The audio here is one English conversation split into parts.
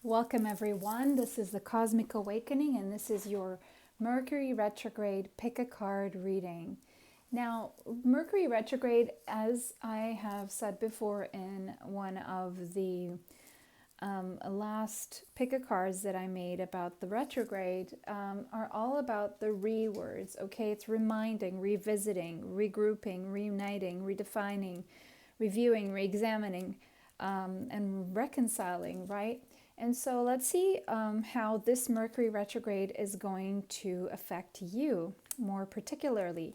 Welcome everyone. This is the Cosmic Awakening and this is your Mercury Retrograde pick a card reading. Now, Mercury Retrograde, as I have said before in one of the last pick a cards that I made about the retrograde, are all about the re-words, okay? It's reminding, revisiting, regrouping, reuniting, redefining, reviewing, re-examining, and reconciling, right? And so let's see how this Mercury retrograde is going to affect you more particularly.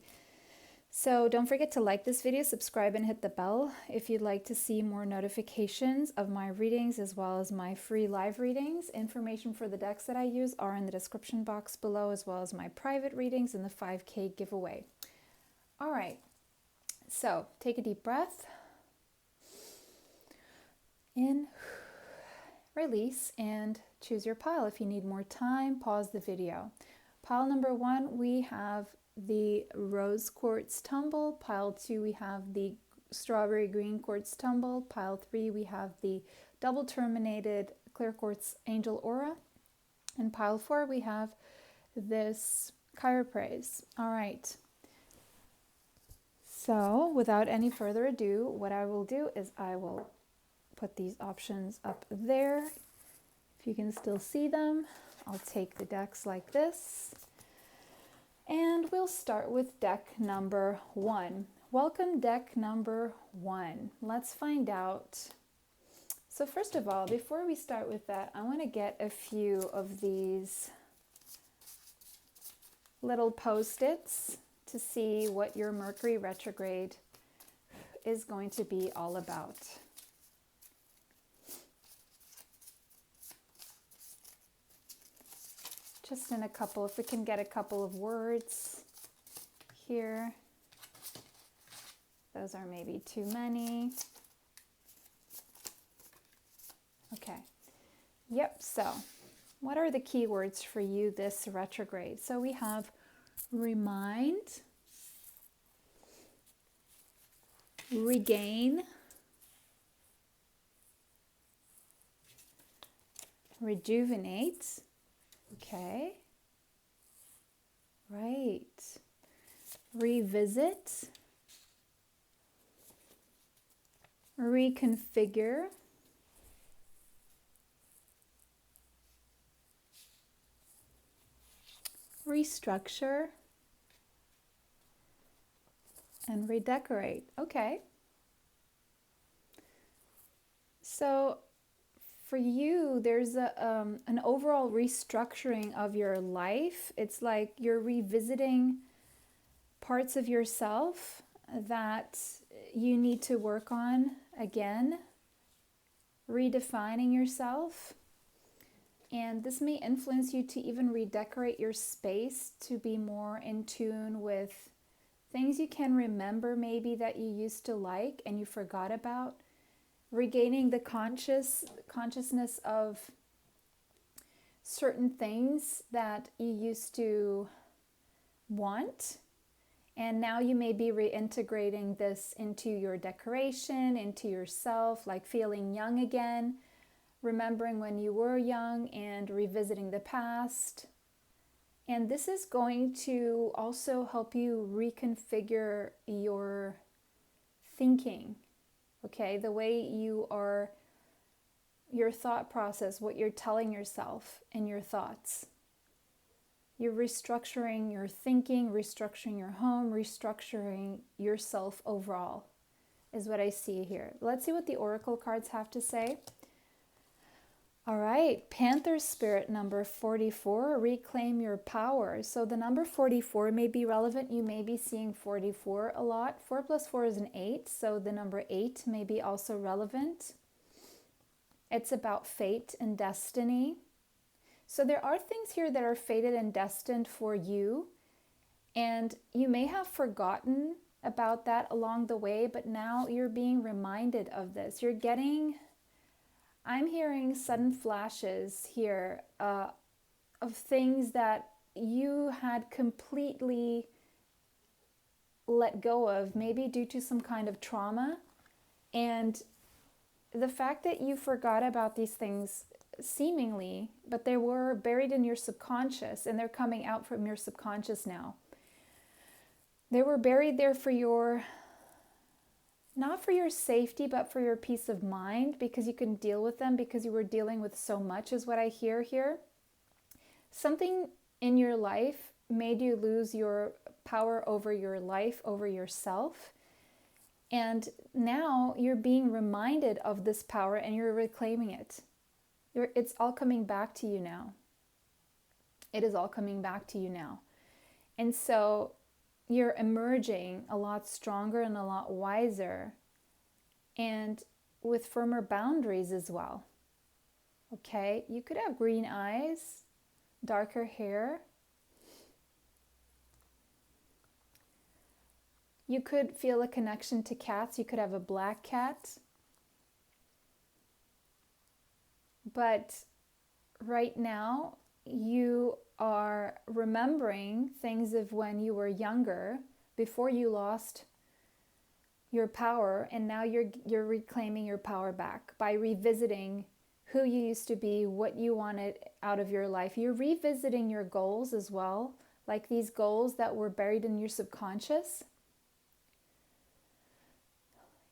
So don't forget to like this video, subscribe, and hit the bell if you'd like to see more notifications of my readings as well as my free live readings. Information for the decks that I use are in the description box below, as well as my private readings and the 5K giveaway. All right, so take a deep breath. In, release, and choose your pile. If you need more time, pause the video. Pile number 1, we have the rose quartz tumble. Pile 2, we have the strawberry green quartz tumble. Pile 3, we have the double terminated clear quartz angel aura. And pile 4, we have this chiroprase. All right. So without any further ado, what I will do is I will put these options up there. If you can still see them, I'll take the decks like this. And we'll start with deck number 1. Welcome deck number 1. Let's find out. So first of all, before we start with that, I want to get a few of these little post-its to see what your Mercury retrograde is going to be all about. Just in a couple, if we can get a couple of words here. Those are maybe too many. Okay. Yep, so what are the keywords for you this retrograde? So we have remind, regain, rejuvenate. Okay. Right. Revisit. Reconfigure. Restructure. And redecorate. Okay. So for you, there's an overall restructuring of your life. It's like you're revisiting parts of yourself that you need to work on again, redefining yourself. And this may influence you to even redecorate your space to be more in tune with things you can remember maybe that you used to like and you forgot about. Regaining the consciousness of certain things that you used to want, and now you may be reintegrating this into your decoration, into yourself, like feeling young again, remembering when you were young and revisiting the past. And this is going to also help you reconfigure your thinking. Okay, the way you are, your thought process, what you're telling yourself in your thoughts. You're restructuring your thinking, restructuring your home, restructuring yourself overall is what I see here. Let's see what the oracle cards have to say. All right, Panther Spirit number 44, reclaim your power. So the number 44 may be relevant. You may be seeing 44 a lot. 4 plus 4 is an 8, so the number 8 may be also relevant. It's about fate and destiny. So there are things here that are fated and destined for you, and you may have forgotten about that along the way, but now you're being reminded of this. I'm hearing sudden flashes here of things that you had completely let go of, maybe due to some kind of trauma. And the fact that you forgot about these things seemingly, but they were buried in your subconscious, and they're coming out from your subconscious now. They were buried there for your, not for your safety, but for your peace of mind, because you can deal with them, because you were dealing with so much, is what I hear here. Something in your life made you lose your power over your life, over yourself. And now you're being reminded of this power and you're reclaiming it. It's all coming back to you now. It is all coming back to you now. And so you're emerging a lot stronger and a lot wiser, and with firmer boundaries as well. Okay? You could have green eyes, darker hair. You could feel a connection to cats. You could have a black cat. But right now, you are remembering things of when you were younger, before you lost your power, and now you're reclaiming your power back by revisiting who you used to be, what you wanted out of your life. You're revisiting your goals as well, like these goals that were buried in your subconscious.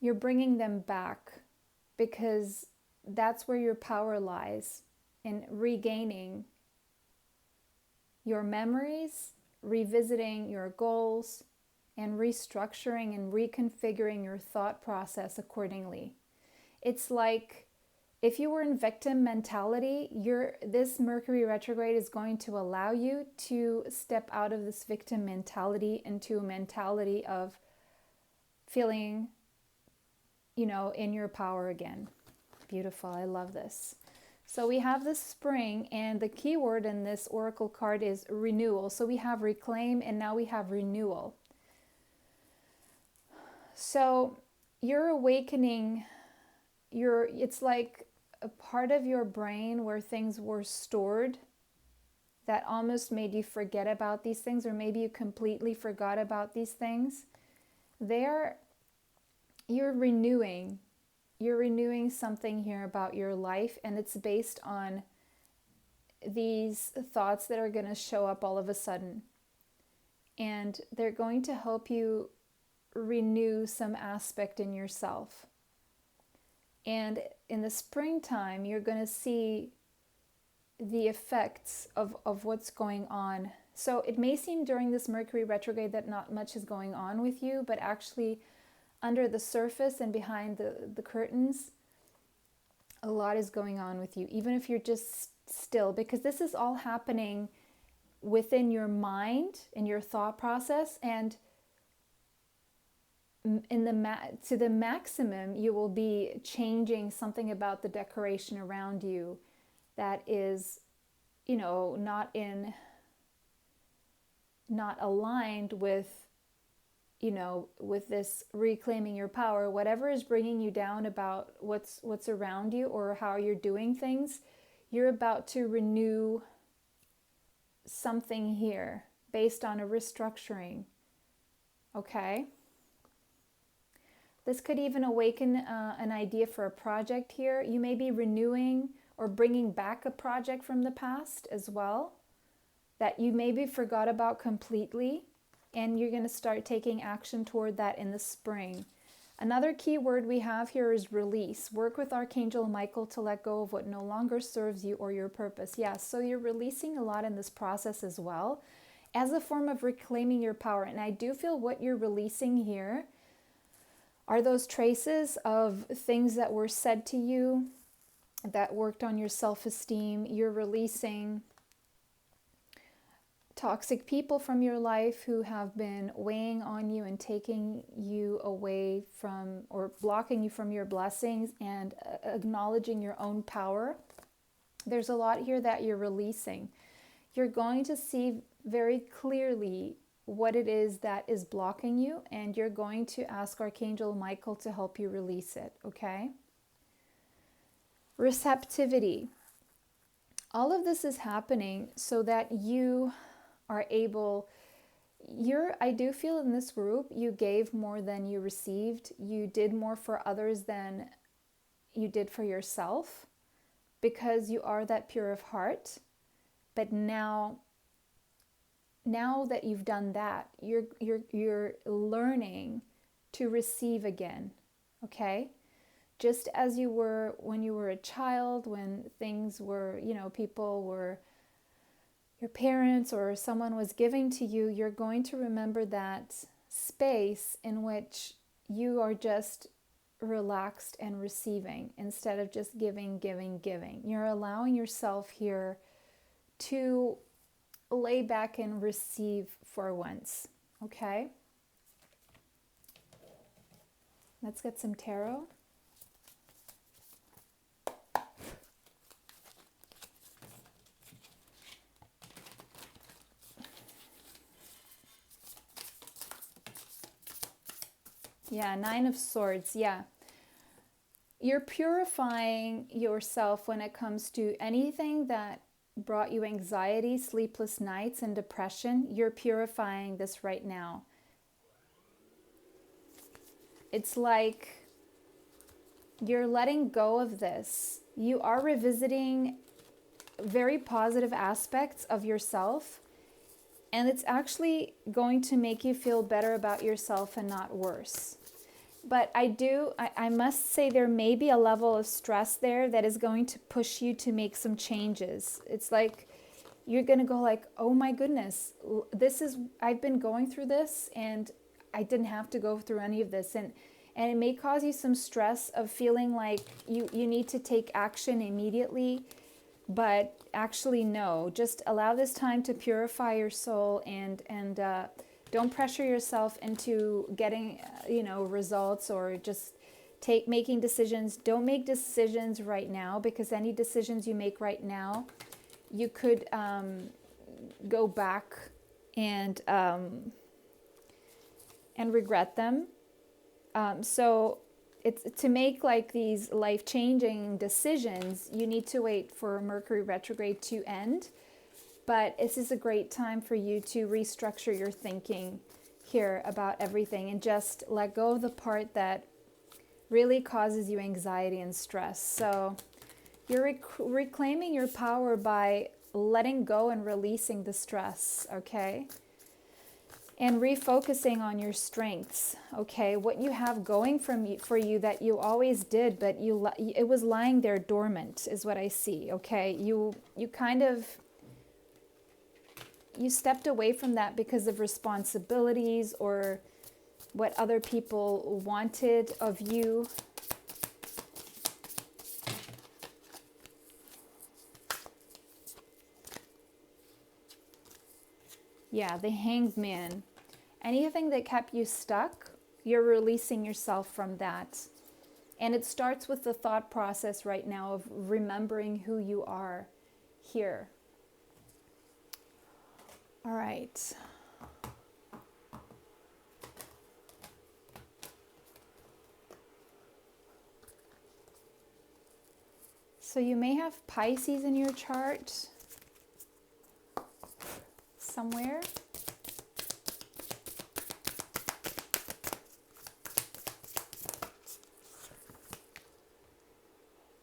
You're bringing them back because that's where your power lies, in regaining your memories, revisiting your goals, and restructuring and reconfiguring your thought process accordingly. It's like if you were in victim mentality, this Mercury retrograde is going to allow you to step out of this victim mentality into a mentality of feeling, in your power again. Beautiful. I love this. So we have this spring, and the key word in this oracle card is renewal. So we have reclaim, and now we have renewal. So you're awakening, it's like a part of your brain where things were stored that almost made you forget about these things, or maybe you completely forgot about these things. You're renewing something here about your life, and it's based on these thoughts that are going to show up all of a sudden. And they're going to help you renew some aspect in yourself. And in the springtime, you're going to see the effects of what's going on. So it may seem during this Mercury retrograde that not much is going on with you, but actually under the surface and behind the curtains, a lot is going on with you, even if you're just still, because this is all happening within your mind and your thought process, and to the maximum, you will be changing something about the decoration around you that is, not aligned with, with this reclaiming your power. Whatever is bringing you down about what's around you or how you're doing things, you're about to renew something here based on a restructuring. Okay? This could even awaken an idea for a project here. You may be renewing or bringing back a project from the past as well that you maybe forgot about completely, and you're going to start taking action toward that in the spring. Another key word we have here is release. Work with Archangel Michael to let go of what no longer serves you or your purpose. Yes, so you're releasing a lot in this process as well as a form of reclaiming your power. And I do feel what you're releasing here are those traces of things that were said to you that worked on your self-esteem. You're releasing toxic people from your life who have been weighing on you and taking you away from, or blocking you from your blessings, and acknowledging your own power. There's a lot here that you're releasing. You're going to see very clearly what it is that is blocking you, and you're going to ask Archangel Michael to help you release it, okay? Receptivity. All of this is happening so that you are able, I do feel in this group, you gave more than you received. You did more for others than you did for yourself, because you are that pure of heart. But now that you've done that, you're learning to receive again, okay? Just as you were when you were a child, when things were, people were, your parents or someone was giving to you, you're going to remember that space in which you are just relaxed and receiving instead of just giving. You're allowing yourself here to lay back and receive for once, okay? Let's get some tarot. Yeah, Nine of Swords, yeah. You're purifying yourself when it comes to anything that brought you anxiety, sleepless nights, and depression. You're purifying this right now. It's like you're letting go of this. You are revisiting very positive aspects of yourself, and it's actually going to make you feel better about yourself and not worse. But I must say there may be a level of stress there that is going to push you to make some changes. It's like you're going to go like, oh my goodness, I've been going through this and I didn't have to go through any of this. And it may cause you some stress of feeling like you need to take action immediately. But actually, no, just allow this time to purify your soul and don't pressure yourself into getting, results or just making decisions. Don't make decisions right now, because any decisions you make right now, you could go back and regret them. So it's to make like these life-changing decisions, you need to wait for Mercury retrograde to end. But this is a great time for you to restructure your thinking here about everything and just let go of the part that really causes you anxiety and stress. So you're reclaiming your power by letting go and releasing the stress, okay? And refocusing on your strengths, okay? What you have going for you that you always did, but it was lying there dormant is what I see, okay? You kind of... You stepped away from that because of responsibilities or what other people wanted of you. Yeah, the Hanged Man. Anything that kept you stuck, you're releasing yourself from that. And it starts with the thought process right now of remembering who you are here. All right. So you may have Pisces in your chart somewhere.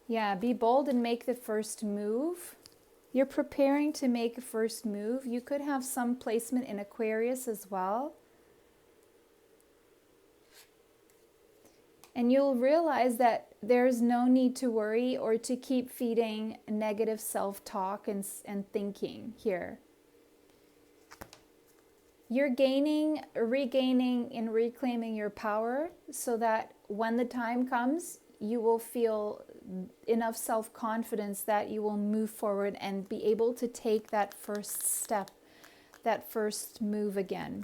Yeah, be bold and make the first move. You're preparing to make a first move. You could have some placement in Aquarius as well. And you'll realize that there's no need to worry or to keep feeding negative self-talk and thinking here. You're regaining and reclaiming your power so that when the time comes, you will feel enough self-confidence that you will move forward and be able to take that first step, that first move again.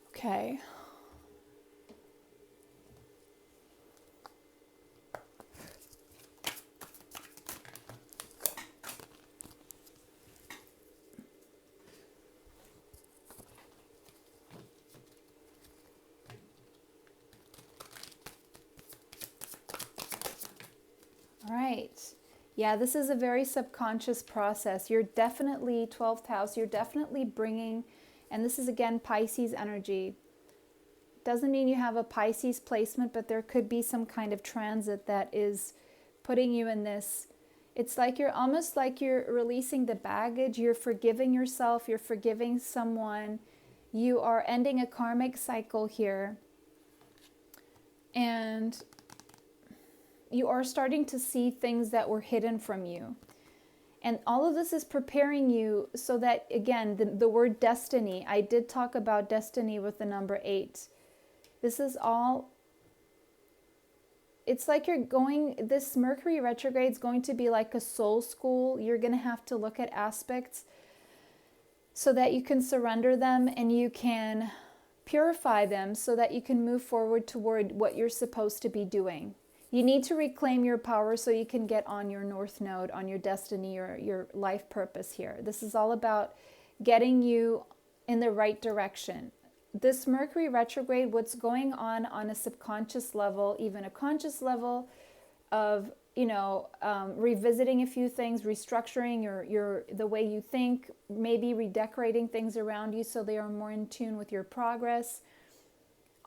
Okay. All right. Yeah, this is a very subconscious process. You're definitely, 12th house, you're definitely bringing, and this is again Pisces energy. Doesn't mean you have a Pisces placement, but there could be some kind of transit that is putting you in this, it's like you're almost like you're releasing the baggage, you're forgiving yourself, you're forgiving someone, you are ending a karmic cycle here, and you are starting to see things that were hidden from you. And all of this is preparing you so that, again, the word destiny, I did talk about destiny with the number 8. This is all, it's like you're going, this Mercury retrograde is going to be like a soul school. You're going to have to look at aspects so that you can surrender them and you can purify them so that you can move forward toward what you're supposed to be doing. You need to reclaim your power so you can get on your North Node, on your destiny, your life purpose here. This is all about getting you in the right direction. This Mercury retrograde, what's going on a subconscious level, even a conscious level of, revisiting a few things, restructuring the way you think, maybe redecorating things around you so they are more in tune with your progress.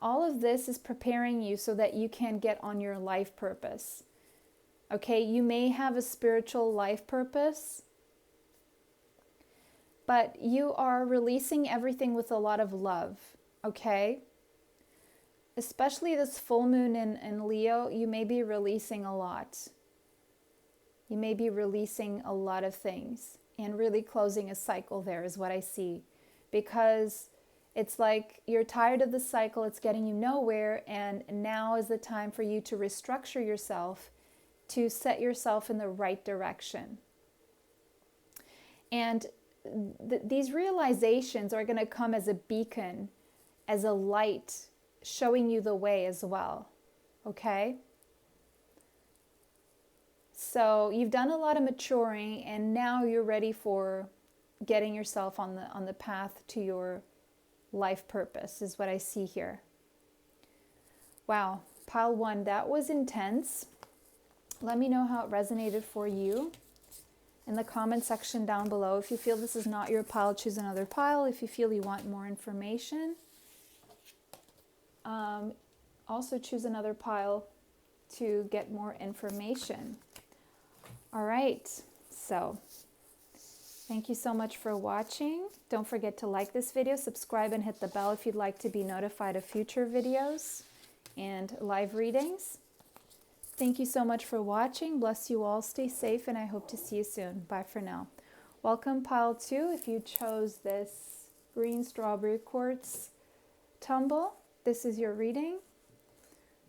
All of this is preparing you so that you can get on your life purpose. Okay, you may have a spiritual life purpose, but you are releasing everything with a lot of love, okay? Especially this full moon in Leo, you may be releasing a lot. You may be releasing a lot of things and really closing a cycle there is what I see. Because it's like you're tired of the cycle, it's getting you nowhere, and now is the time for you to restructure yourself, to set yourself in the right direction. And these realizations are going to come as a beacon, as a light, showing you the way as well, okay? So you've done a lot of maturing, and now you're ready for getting yourself on the path to your life purpose is what I see here. Wow, pile 1, that was intense. Let me know how it resonated for you in the comment section down below. If you feel this is not your pile, choose another pile. If you feel you want more information, also choose another pile to get more information. All right, so thank you so much for watching. Don't forget to like this video, subscribe, and hit the bell if you'd like to be notified of future videos and live readings. Thank you so much for watching. Bless you all. Stay safe, and I hope to see you soon. Bye for now. Welcome, pile 2. If you chose this green strawberry quartz tumble, this is your reading.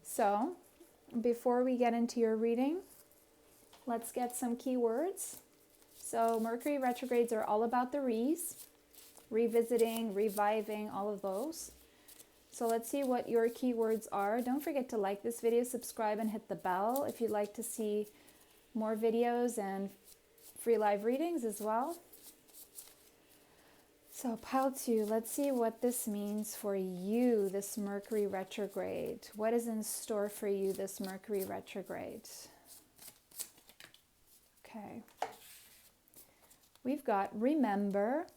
So, before we get into your reading, let's get some keywords. So Mercury retrogrades are all about the revisiting, reviving, all of those. So let's see what your keywords are. Don't forget to like this video, subscribe, and hit the bell if you'd like to see more videos and free live readings as well. So pile 2, let's see what this means for you, this Mercury retrograde. What is in store for you, this Mercury retrograde? Okay. We've got remember.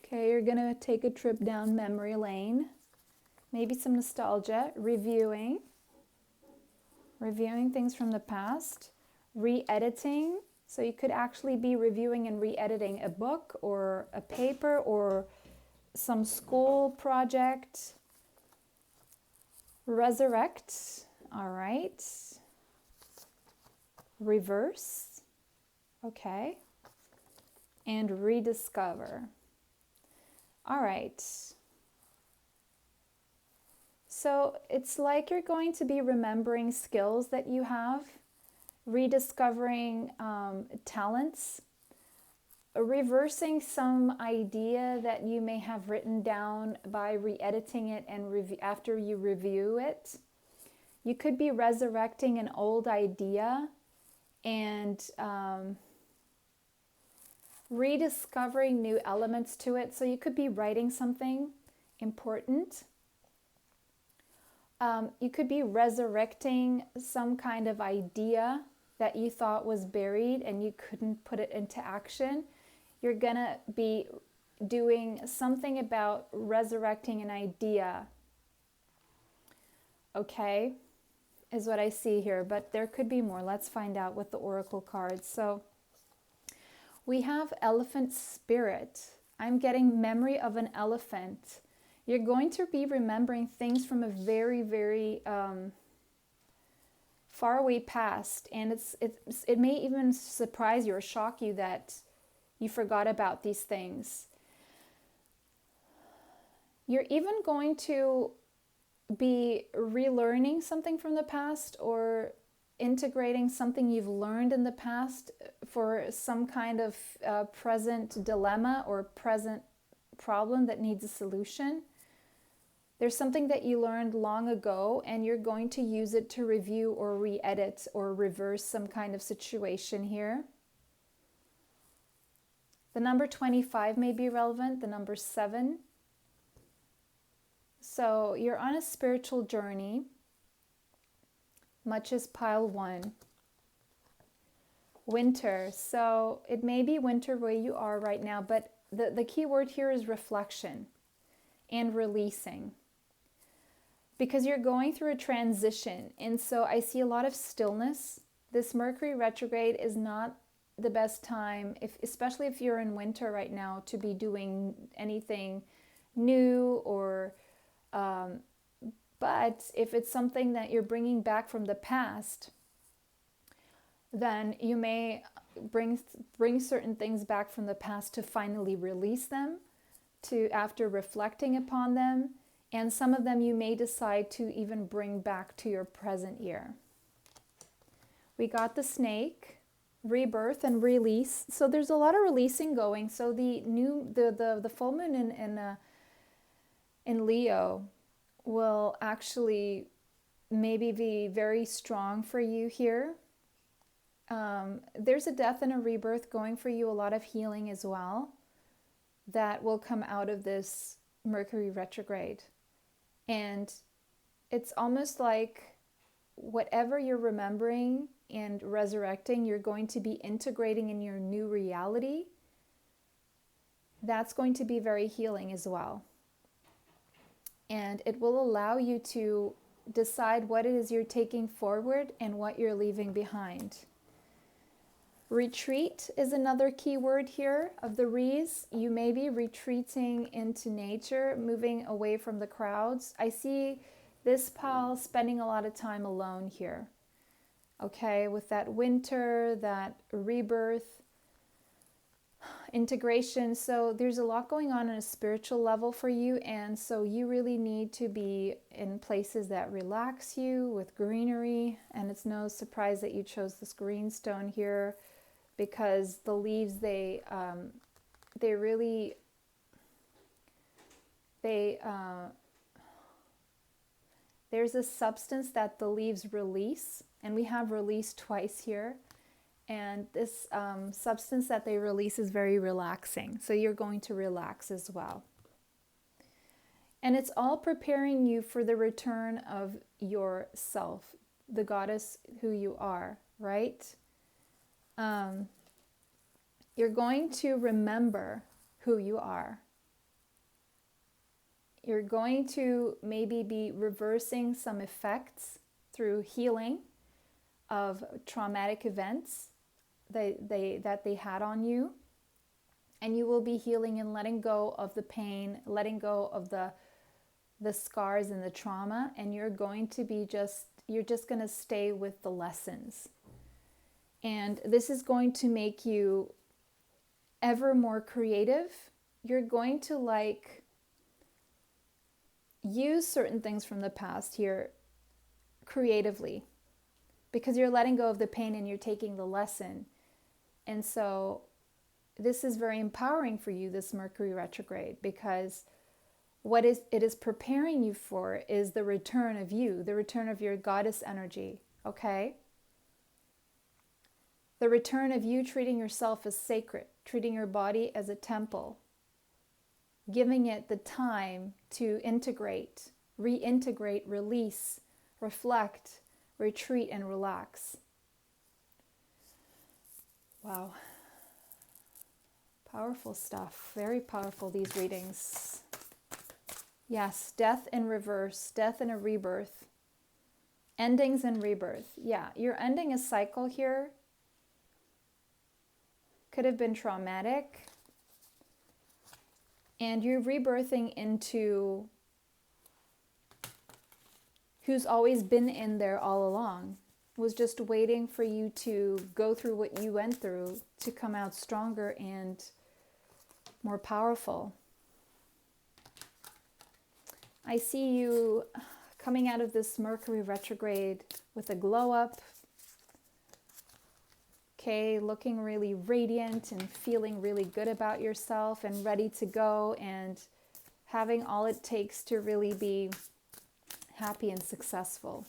Okay, you're going to take a trip down memory lane. Maybe some nostalgia. Reviewing things from the past. Re-editing. So you could actually be reviewing and re-editing a book or a paper or some school project. Resurrect. All right. Reverse. Okay. And rediscover. All right. So it's like you're going to be remembering skills that you have, rediscovering talents, reversing some idea that you may have written down by re-editing it and after you review it. You could be resurrecting an old idea and rediscovering new elements to it. So you could be writing something important. You could be resurrecting some kind of idea that you thought was buried and you couldn't put it into action. You're going to be doing something about resurrecting an idea. Okay? is what I see here, but there could be more. Let's find out with the oracle cards. So we have elephant spirit. I'm getting memory of an elephant. You're going to be remembering things from a very, very far away past, and it may even surprise you or shock you that you forgot about these things. You're even going to be relearning something from the past or integrating something you've learned in the past for some kind of present dilemma or present problem that needs a solution. There's something that you learned long ago and you're going to use it to review or re-edit or reverse some kind of situation here. The number 25 may be relevant, the number 7. So you're on a spiritual journey, much as pile 1. Winter. So it may be winter where you are right now, but the key word here is reflection and releasing. Because you're going through a transition. And so I see a lot of stillness. This Mercury retrograde is not the best time, especially if you're in winter right now, to be doing anything new or but if it's something that you're bringing back from the past, then you may bring certain things back from the past to finally release them, to after reflecting upon them, and some of them you may decide to even bring back to your present year. We got the snake, rebirth and release. So there's a lot of releasing going. So the full moon in Leo will actually maybe be very strong for you here. There's a death and a rebirth going for you, a lot of healing as well that will come out of this Mercury retrograde. And it's almost like whatever you're remembering and resurrecting, you're going to be integrating in your new reality. That's going to be very healing as well. And it will allow you to decide what it is you're taking forward and what you're leaving behind. Retreat is another key word here of the Re's. You may be retreating into nature, moving away from the crowds. I see this pile spending a lot of time alone here. Okay, with that winter, that rebirth, integration. So there's a lot going on a spiritual level for you, and so you really need to be in places that relax you with greenery. And it's no surprise that you chose this green stone here, because the leaves there's a substance that the leaves release, and we have release twice here. And this substance that they release is very relaxing. So you're going to relax as well. And it's all preparing you for the return of yourself, the goddess who you are, right? You're going to remember who you are. You're going to maybe be reversing some effects through healing of traumatic events that they had on you. And you will be healing and letting go of the pain, letting go of the scars and the trauma, and you're going to be you're just going to stay with the lessons. And this is going to make you ever more creative. You're going to use certain things from the past here creatively, because you're letting go of the pain and you're taking the lesson. And so this is very empowering for you, this Mercury retrograde, because what it is preparing you for is the return of you, the return of your goddess energy, okay? The return of you treating yourself as sacred, treating your body as a temple, giving it the time to integrate, reintegrate, release, reflect, retreat, and relax. Wow. Powerful stuff. Very powerful, these readings. Yes, death in reverse, death and a rebirth. Endings and rebirth. Yeah, you're ending a cycle here. Could have been traumatic. And you're rebirthing into who's always been in there all along. Was just waiting for you to go through what you went through to come out stronger and more powerful. I see you coming out of this Mercury retrograde with a glow up. Okay, looking really radiant and feeling really good about yourself and ready to go and having all it takes to really be happy and successful.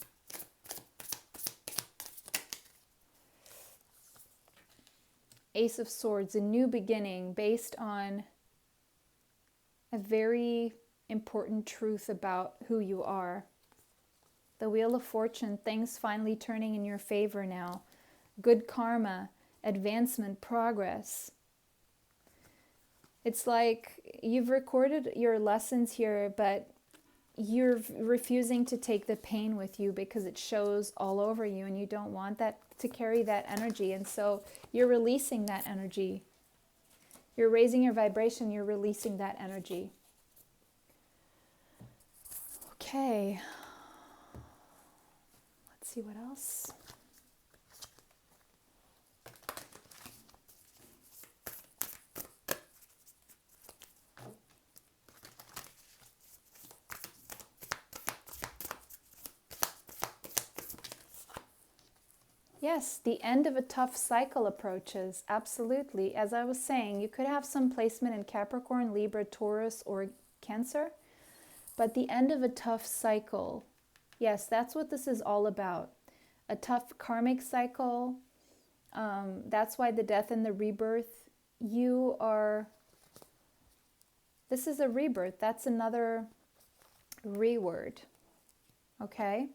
Ace of Swords, a new beginning based on a very important truth about who you are. The Wheel of Fortune, things finally turning in your favor now. Good karma, advancement, progress. It's like you've recorded your lessons here, but you're refusing to take the pain with you because it shows all over you and you don't want that to carry that energy. And so you're releasing that energy. You're raising your vibration, you're releasing that energy. Okay. Let's see what else. Yes, the end of a tough cycle approaches. Absolutely. As I was saying, you could have some placement in Capricorn, Libra, Taurus, or Cancer. But the end of a tough cycle, yes, that's what this is all about. A tough karmic cycle. That's why the death and the rebirth. This is a rebirth. That's another reword. Okay?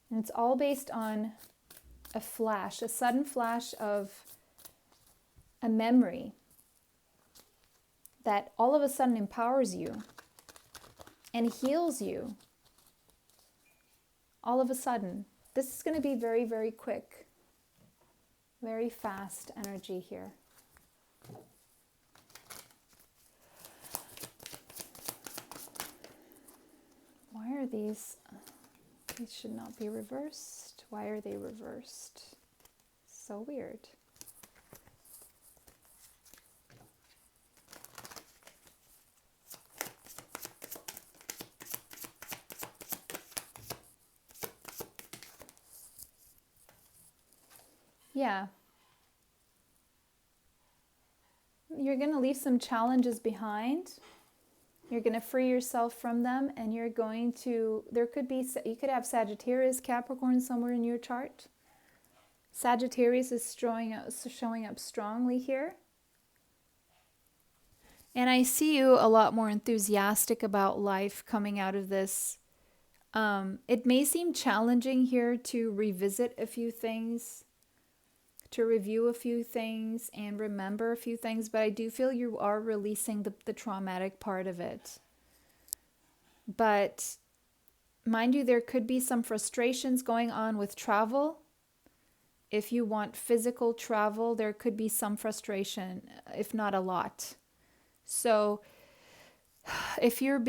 And it's all based on a flash, a sudden flash of a memory that all of a sudden empowers you and heals you. All of a sudden. This is going to be very, very quick. Very fast energy here. Why are these... These should not be reversed. Why are they reversed? So weird. Yeah. You're going to leave some challenges behind. You're going to free yourself from them, and you're going to, you could have Sagittarius, Capricorn somewhere in your chart. Sagittarius is showing up strongly here. And I see you a lot more enthusiastic about life coming out of this. It may seem challenging here to revisit a few things, to review a few things and remember a few things, but I do feel you are releasing the traumatic part of it. But mind you, there could be some frustrations going on with travel. If you want physical travel, there could be some frustration, if not a lot. So if you're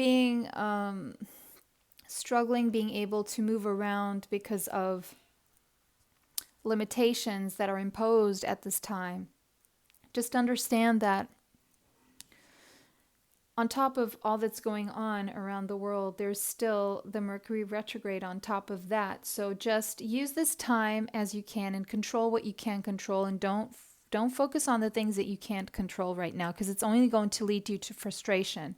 struggling being able to move around because of limitations that are imposed at this time, just understand that on top of all that's going on around the world, there's still the Mercury retrograde on top of that. So just use this time as you can and control what you can control, and don't focus on the things that you can't control right now, because it's only going to lead you to frustration.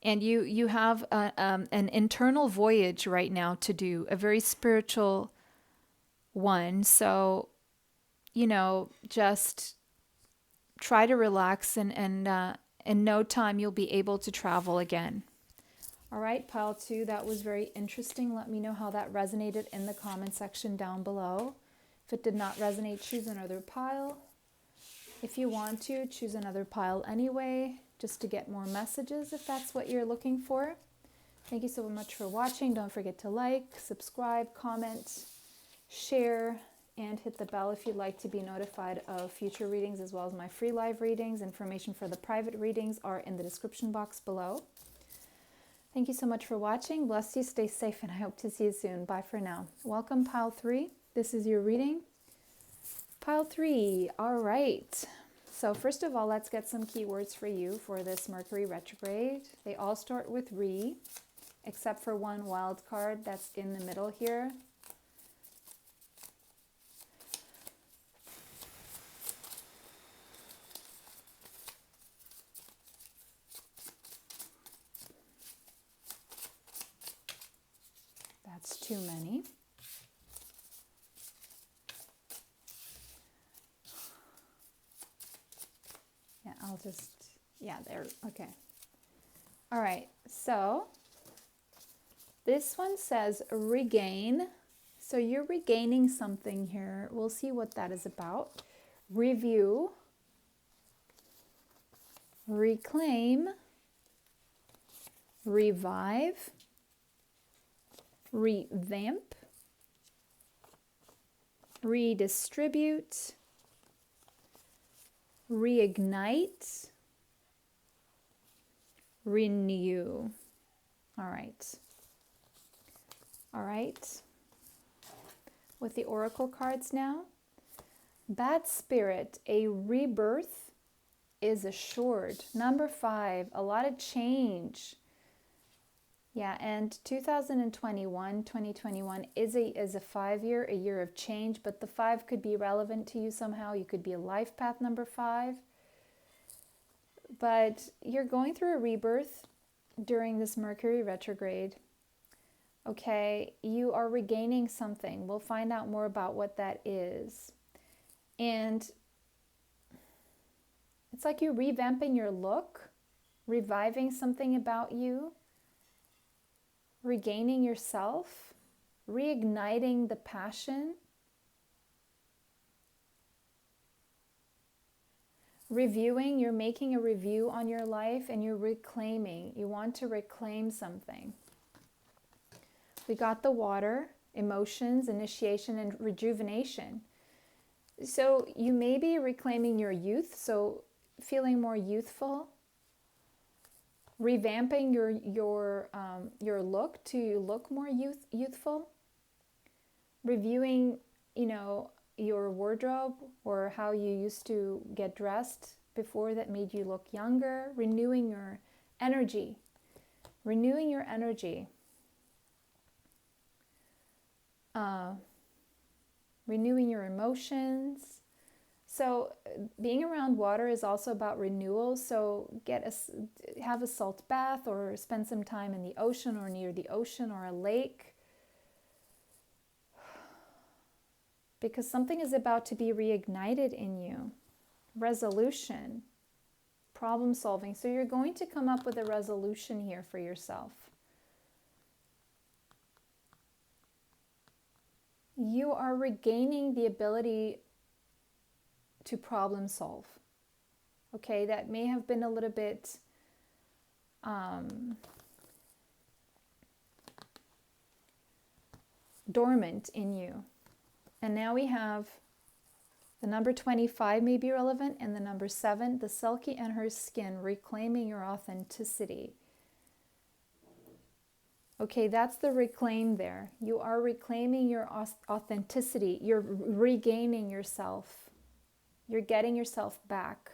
And you have an internal voyage right now to do, a very spiritual one. So, just try to relax, and in no time you'll be able to travel again. All right, pile 2, that was very interesting. Let me know how that resonated in the comment section down below. If it did not resonate, choose another pile. If you want to, choose another pile anyway, just to get more messages if that's what you're looking for. Thank you so much for watching. Don't forget to like, subscribe, comment, share, and hit the bell if you'd like to be notified of future readings as well as my free live readings. Information for the private readings are in the description box below. Thank you so much for watching. Bless you, stay safe, and I hope to see you soon. Bye for now. Welcome, Pile 3. This is your reading. Pile 3. All right. So first of all, let's get some keywords for you for this Mercury retrograde. They all start with re, except for one wild card that's in the middle here. That's too many. Yeah, I'll just, yeah, there, okay. All right, so this one says regain. So you're regaining something here. We'll see what that is about. Review, reclaim, revive, revamp, redistribute, reignite, renew. All right. All right. With the oracle cards now. Bad spirit, a rebirth is assured. Number 5, a lot of change. Yeah, and 2021 is a 5-year, a year of change, but the 5 could be relevant to you somehow. You could be a life path number 5. But you're going through a rebirth during this Mercury retrograde. Okay, you are regaining something. We'll find out more about what that is. And it's like you're revamping your look, reviving something about you, regaining yourself, reigniting the passion, reviewing. You're making a review on your life and you're reclaiming. You want to reclaim something. We got the water, emotions, initiation, and rejuvenation. So you may be reclaiming your youth, so feeling more youthful, revamping your look to look more youthful, reviewing, your wardrobe or how you used to get dressed before that made you look younger, renewing your energy, renewing your emotions. So being around water is also about renewal. So have a salt bath or spend some time in the ocean or near the ocean or a lake. Because something is about to be reignited in you. Resolution, problem solving. So you're going to come up with a resolution here for yourself. You are regaining the ability to problem solve. Okay, that may have been a little bit dormant in you. And now we have the number 25 may be relevant, and the number 7, the Selkie and her skin, reclaiming your authenticity. Okay, that's the reclaim there. You are reclaiming your authenticity. You're regaining yourself. You're getting yourself back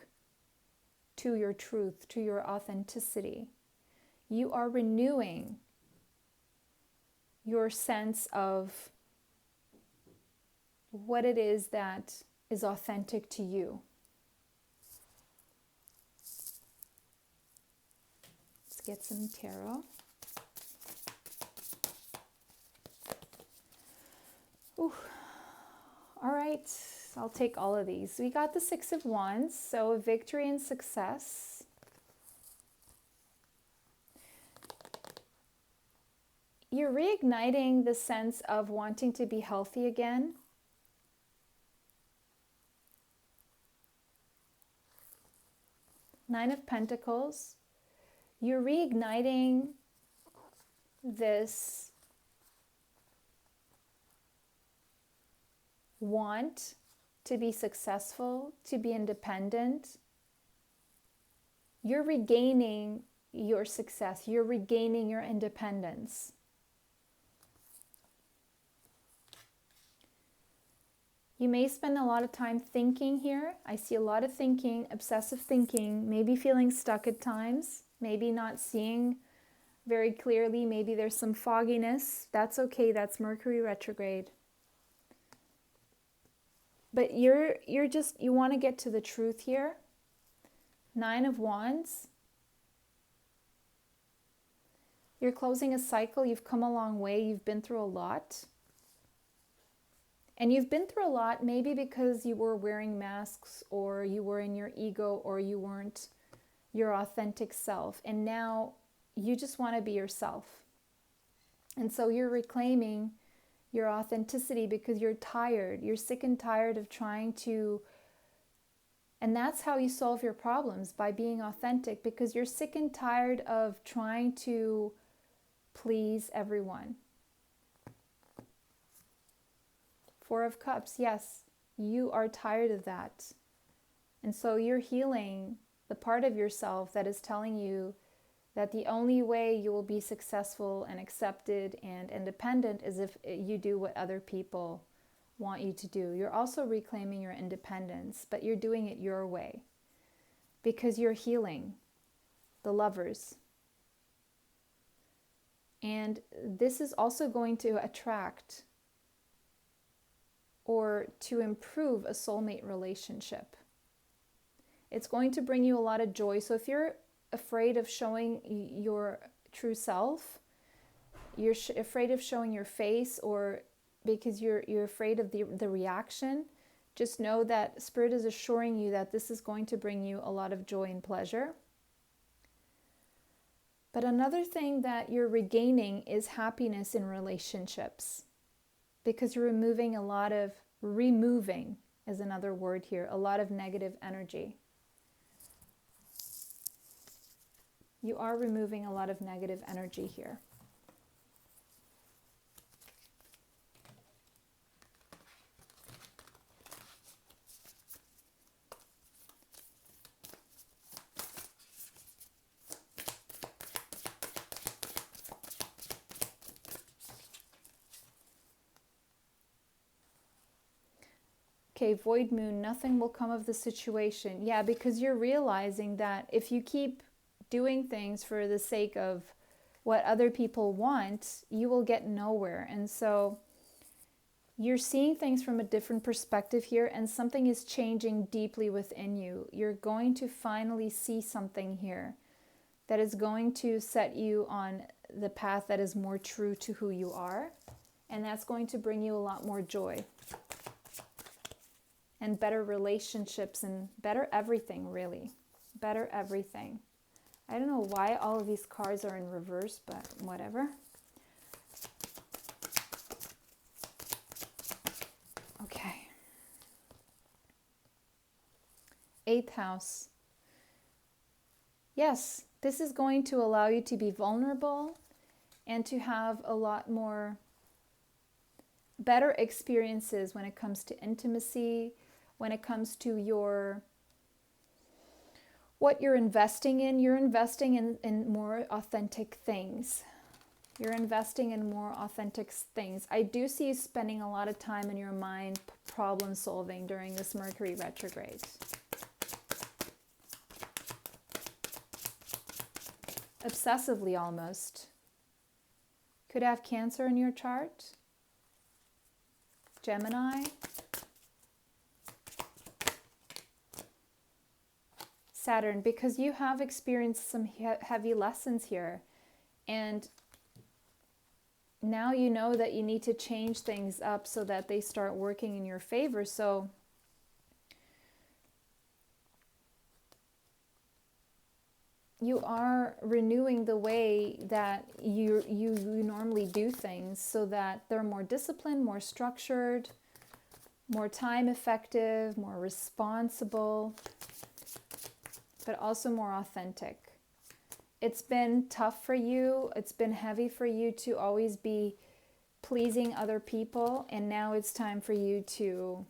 to your truth, to your authenticity. You are renewing your sense of what it is that is authentic to you. Let's get some tarot. Ooh. All right, I'll take all of these. We got the 6 of Wands, so victory and success. You're reigniting the sense of wanting to be healthy again. Nine of Pentacles. You're reigniting this want to be successful, to be independent, you're regaining your success, you're regaining your independence. You may spend a lot of time thinking here. I see a lot of thinking, obsessive thinking, maybe feeling stuck at times, maybe not seeing very clearly, maybe there's some fogginess. That's okay, that's Mercury retrograde. But you want to get to the truth here. 9 of Wands. You're closing a cycle. You've come a long way. You've been through a lot. And you've been through a lot maybe because you were wearing masks, or you were in your ego, or you weren't your authentic self. And now you just want to be yourself. And so you're reclaiming your authenticity because you're tired. You're sick and tired of trying to, and that's how you solve your problems, by being authentic, because you're sick and tired of trying to please everyone. 4 of Cups, yes, you are tired of that. And so you're healing the part of yourself that is telling you that the only way you will be successful and accepted and independent is if you do what other people want you to do. You're also reclaiming your independence, but you're doing it your way because you're healing. The Lovers. And this is also going to attract or to improve a soulmate relationship. It's going to bring you a lot of joy. So if you're afraid of showing your true self, you're afraid of showing your face, or because you're afraid of the reaction, just know that Spirit is assuring you that this is going to bring you a lot of joy and pleasure. But another thing that you're regaining is happiness in relationships, because you're removing is another word here, a lot of negative energy. You are removing a lot of negative energy here. Okay, void moon, nothing will come of the situation. Yeah, because you're realizing that if you keep doing things for the sake of what other people want, you will get nowhere. And so you're seeing things from a different perspective here, and something is changing deeply within you. You're going to finally see something here that is going to set you on the path that is more true to who you are. And that's going to bring you a lot more joy and better relationships and better everything, really. Better everything. I don't know why all of these cards are in reverse, but whatever. Okay. 8th house. Yes, this is going to allow you to be vulnerable and to have a lot more better experiences when it comes to intimacy, when it comes to what you're investing in. You're investing in more authentic things. You're investing in more authentic things. I do see you spending a lot of time in your mind problem solving during this Mercury retrograde. Obsessively almost. Could have Cancer in your chart. Gemini. Saturn, because you have experienced some heavy lessons here, and now you know that you need to change things up so that they start working in your favor. So you are renewing the way that you normally do things so that they're more disciplined, more structured, more time effective, more responsible, but also more authentic. it's been tough for you. It's been heavy for you to always be pleasing other people. And now it's time for you to,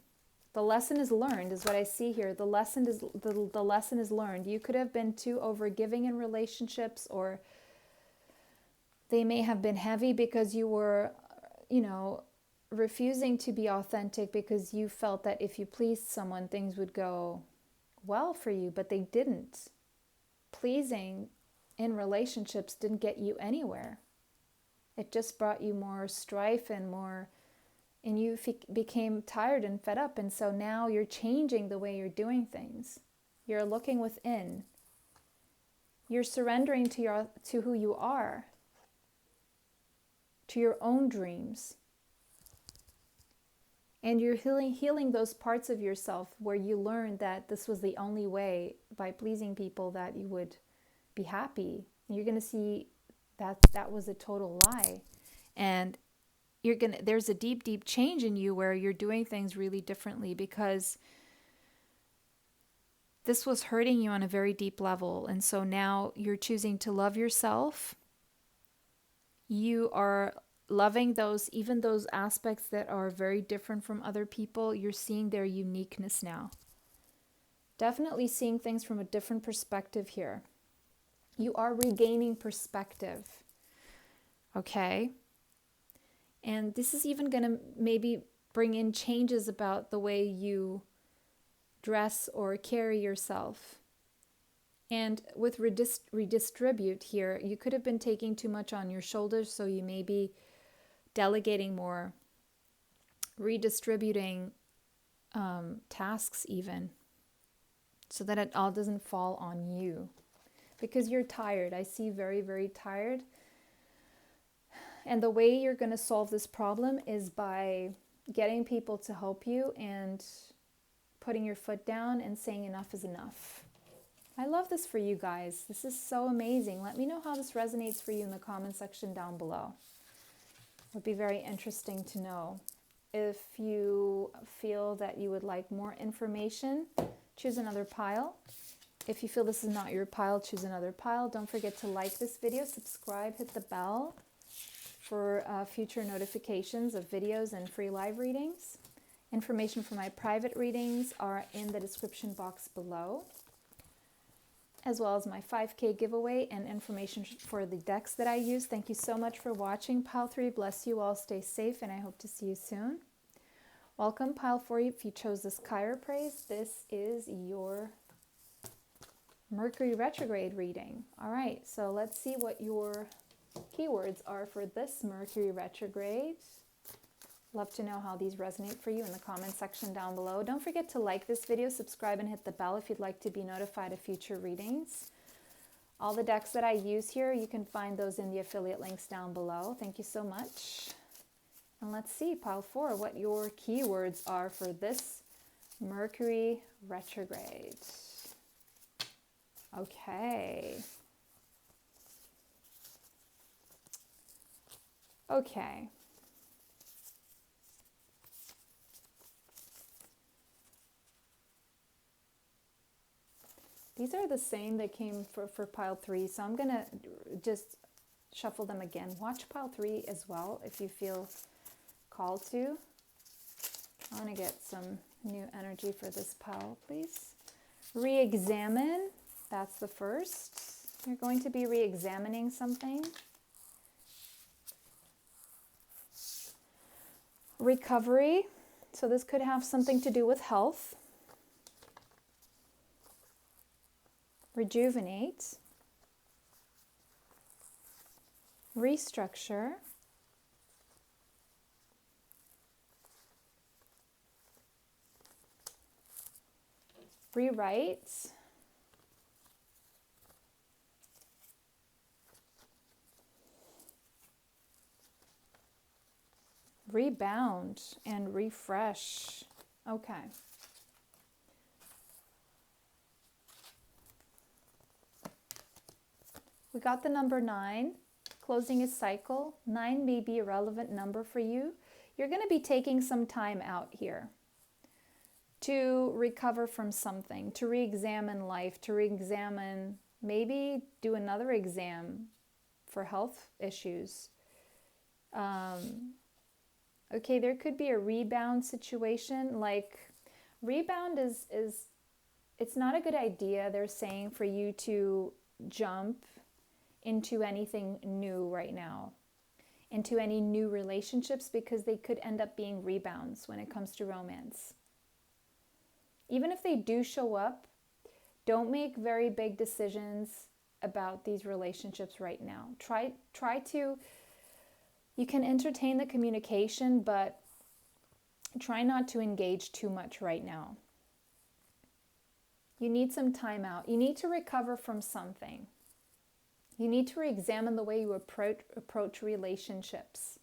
the lesson is learned is what I see here. The lesson is learned. You could have been too overgiving in relationships, or they may have been heavy because you were, refusing to be authentic because you felt that if you pleased someone, things would go well for you, but they didn't. Pleasing in relationships didn't get you anywhere. It just brought you more strife and you became tired and fed up. And so now you're changing the way you're doing things. You're looking within. You're surrendering to who you are, to your own dreams. And you're healing those parts of yourself where you learned that this was the only way, by pleasing people, that you would be happy. And you're going to see that that was a total lie. And there's a deep, deep change in you where you're doing things really differently, because this was hurting you on a very deep level. And so now you're choosing to love yourself. You are loving even those aspects that are very different from other people. You're seeing their uniqueness now. Definitely seeing things from a different perspective here. You are regaining perspective. Okay? And this is even going to maybe bring in changes about the way you dress or carry yourself. And with redistribute here, you could have been taking too much on your shoulders, so you may be delegating more, redistributing tasks even, so that it all doesn't fall on you. Because you're tired. I see very, very tired. And the way you're going to solve this problem is by getting people to help you and putting your foot down and saying enough is enough. I love this for you guys. This is so amazing. Let me know how this resonates for you in the comment section down below. It would be very interesting to know. If you feel that you would like more information, choose another pile. If you feel this is not your pile, choose another pile. Don't forget to like this video, subscribe, hit the bell for future notifications of videos and free live readings. Information for my private readings are in the description box below, as well as my 5K giveaway and information for the decks that I use. Thank you so much for watching. Pile 3, bless you all, stay safe, and I hope to see you soon. Welcome, Pile 4, if you chose this Kyra praise, this is your Mercury Retrograde reading. All right, so let's see what your keywords are for this Mercury Retrograde. Love to know how these resonate for you in the comment section down below. Don't forget to like this video, subscribe, and hit the bell if you'd like to be notified of future readings. All the decks that I use here, you can find those in the affiliate links down below. Thank you so much. And let's see, Pile 4, what your keywords are for this Mercury Retrograde. Okay. Okay. These are the same that came for Pile 3, so I'm going to just shuffle them again. Watch Pile 3 as well if you feel called to. I want to get some new energy for this pile, please. Re-examine, that's the first. You're going to be re-examining something. Recovery, so this could have something to do with health. Rejuvenate, restructure, rewrite, rebound, and refresh. Okay. We got the number 9, closing a cycle. 9 may be a relevant number for you. You're going to be taking some time out here to recover from something, to re-examine life, to re-examine Maybe do another exam for health issues. Okay, there could be a rebound situation. Like, rebound is it's not a good idea, they're saying, for you to jump into anything new right now, into any new relationships, because they could end up being rebounds when it comes to romance. Even if they do show up, don't make very big decisions about these relationships right now. Try to, you can entertain the communication, but try not to engage too much right now. You need some time out. You need to recover from something. You need to re-examine the way you approach relationships.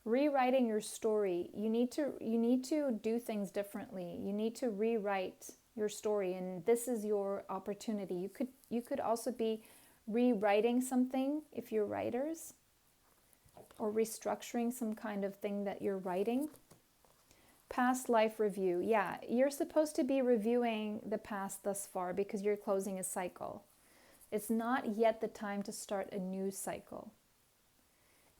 Rewriting your story. You need to do things differently. You need to rewrite your story, and this is your opportunity. You could also be rewriting something if you're writers, or restructuring some kind of thing that you're writing. Past life review. Yeah, you're supposed to be reviewing the past thus far because you're closing a cycle. It's not yet the time to start a new cycle.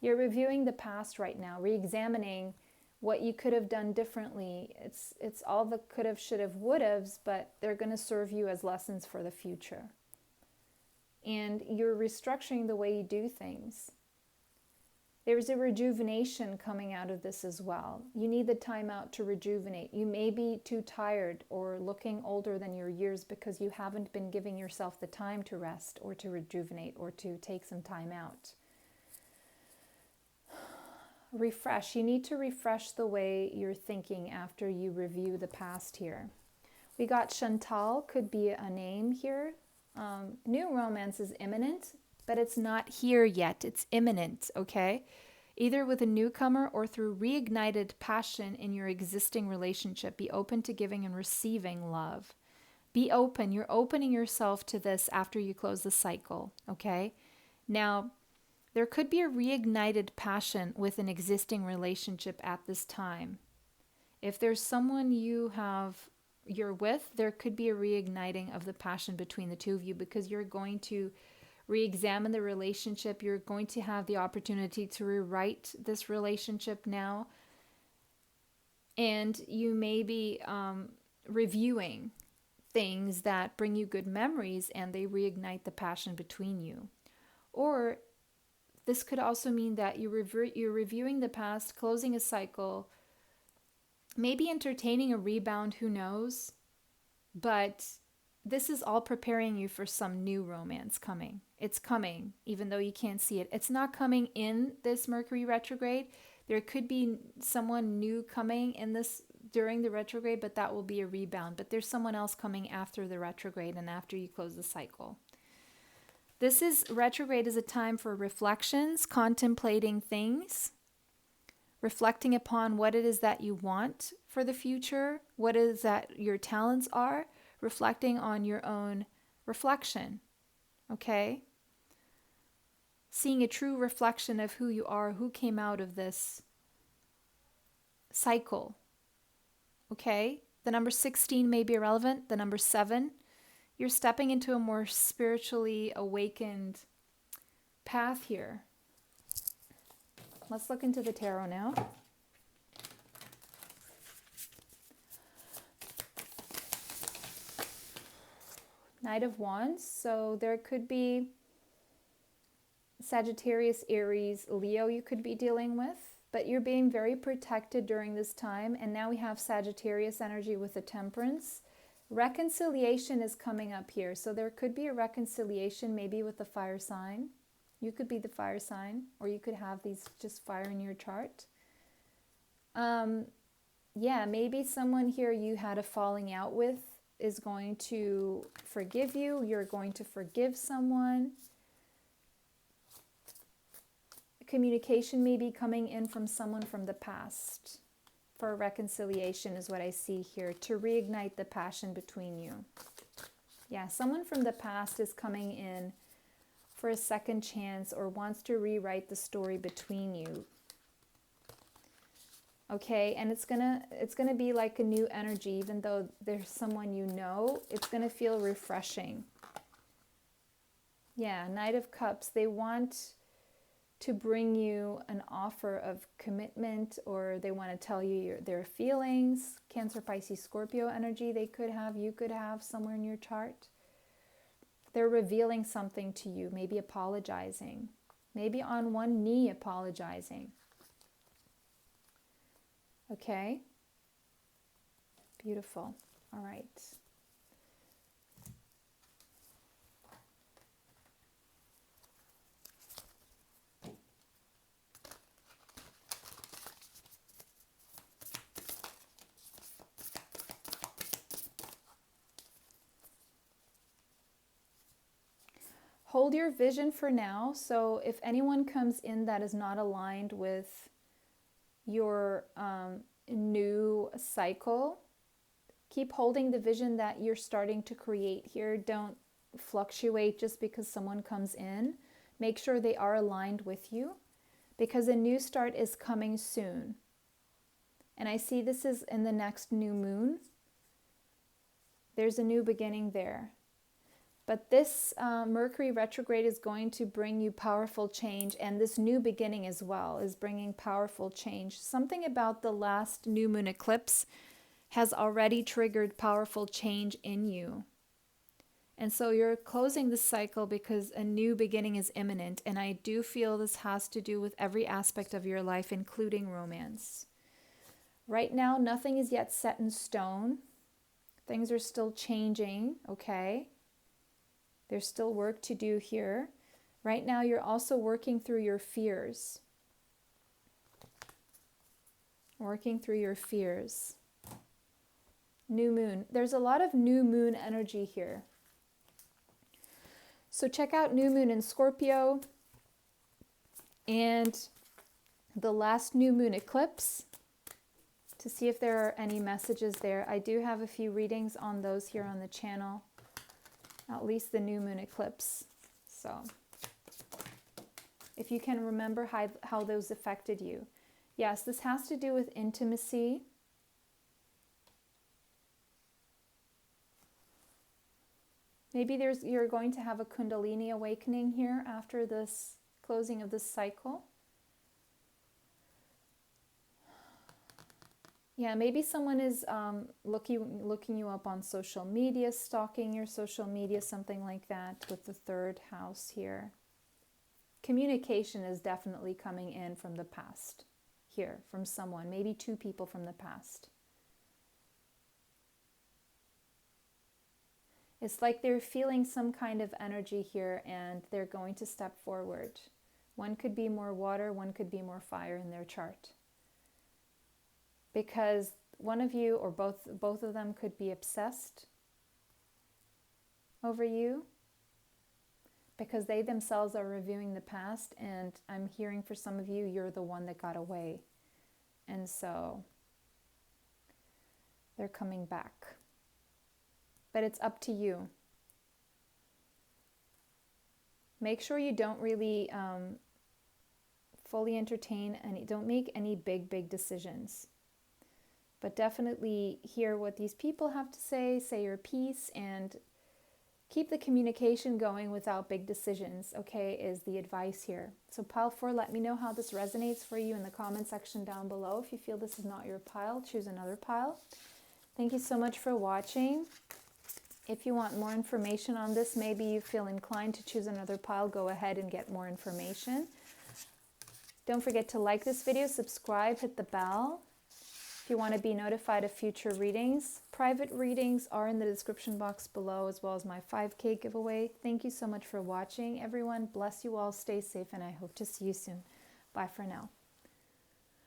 You're reviewing the past right now, re-examining what you could have done differently. It's all the could have, should have, would haves, but they're going to serve you as lessons for the future. And you're restructuring the way you do things. There's a rejuvenation coming out of this as well. You need the time out to rejuvenate. You may be too tired or looking older than your years because you haven't been giving yourself the time to rest or to rejuvenate or to take some time out. Refresh. You need to refresh the way you're thinking after you review the past here. We got Chantal, could be a name here. New romance is imminent, but it's not here yet. It's imminent, okay? Either with a newcomer or through reignited passion in your existing relationship. Be open to giving and receiving love. Be open. You're opening yourself to this after you close the cycle, okay? Now, there could be a reignited passion with an existing relationship at this time. If there's someone you're with, there could be a reigniting of the passion between the two of you, because you're going to re-examine the relationship. You're going to have the opportunity to rewrite this relationship now. And you may be reviewing things that bring you good memories, and they reignite the passion between you. Or this could also mean that you're reviewing the past, closing a cycle, maybe entertaining a rebound, who knows? But this is all preparing you for some new romance coming. It's coming, even though you can't see it. It's not coming in this Mercury retrograde. There could be someone new coming in this during the retrograde, but that will be a rebound. But there's someone else coming after the retrograde and after you close the cycle. Retrograde is a time for reflections, contemplating things, reflecting upon what it is that you want for the future, what it is that your talents are, reflecting on your own reflection, okay? Seeing a true reflection of who you are, who came out of this cycle, okay? The number 16 may be irrelevant. The number 7, you're stepping into a more spiritually awakened path here. Let's look into the tarot now. Knight of Wands. So there could be Sagittarius, Aries, Leo you could be dealing with, but you're being very protected during this time. And now we have Sagittarius energy with the Temperance. Reconciliation is coming up here. So there could be a reconciliation maybe with the fire sign. You could be the fire sign, or you could have these just fire in your chart. Yeah, maybe someone here you had a falling out with is going to forgive you. You're going to forgive someone. Communication may be coming in from someone from the past for a reconciliation is what I see here, to reignite the passion between you. Yeah, someone from the past is coming in for a second chance or wants to rewrite the story between you. Okay, and it's gonna be like a new energy. Even though there's someone you know, it's gonna feel refreshing. Yeah, Knight of Cups. They want to bring you an offer of commitment, or they want to tell you their feelings. Cancer, Pisces, Scorpio energy they could have, you could have somewhere in your chart. They're revealing something to you, maybe apologizing, maybe on one knee apologizing. Okay? Beautiful. All right. Hold your vision for now. So if anyone comes in that is not aligned with your new cycle, keep holding the vision that you're starting to create here. Don't fluctuate just because someone comes in. Make sure they are aligned with you, because a new start is coming soon. And I see this is in the next new moon. There's a new beginning there. But this Mercury retrograde is going to bring you powerful change, and this new beginning as well is bringing powerful change. Something about the last new moon eclipse has already triggered powerful change in you. And so you're closing the cycle because a new beginning is imminent, and I do feel this has to do with every aspect of your life, including romance. Right now, nothing is yet set in stone. Things are still changing, okay? There's still work to do here. Right now, you're also working through your fears. Working through your fears. New moon. There's a lot of new moon energy here. So check out new moon in Scorpio and the last new moon eclipse to see if there are any messages there. I do have a few readings on those here on the channel. At least the new moon eclipse. So if you can remember how those affected you. Yes, this has to do with intimacy. Maybe you're going to have a Kundalini awakening here after this closing of this cycle. Yeah, maybe someone is looking you up on social media, stalking your social media, something like that with the third house here. Communication is definitely coming in from the past here, from someone, maybe two people from the past. It's like they're feeling some kind of energy here and they're going to step forward. One could be more water, one could be more fire in their chart. Because one of you or both of them could be obsessed over you, because they themselves are reviewing the past, and I'm hearing for some of you, you're the one that got away. And so they're coming back. But it's up to you. Make sure you don't really fully entertain don't make any big decisions. But definitely hear what these people have to say your piece, and keep the communication going without big decisions, okay, is the advice here. So pile 4, let me know how this resonates for you in the comment section down below. If you feel this is not your pile, choose another pile. Thank you so much for watching. If you want more information on this, maybe you feel inclined to choose another pile, go ahead and get more information. Don't forget to like this video, subscribe, hit the bell. If you want to be notified of future readings, private readings are in the description box below, as well as my 5K giveaway. Thank you so much for watching, everyone. Bless you all, stay safe, and I hope to see you soon. Bye for now.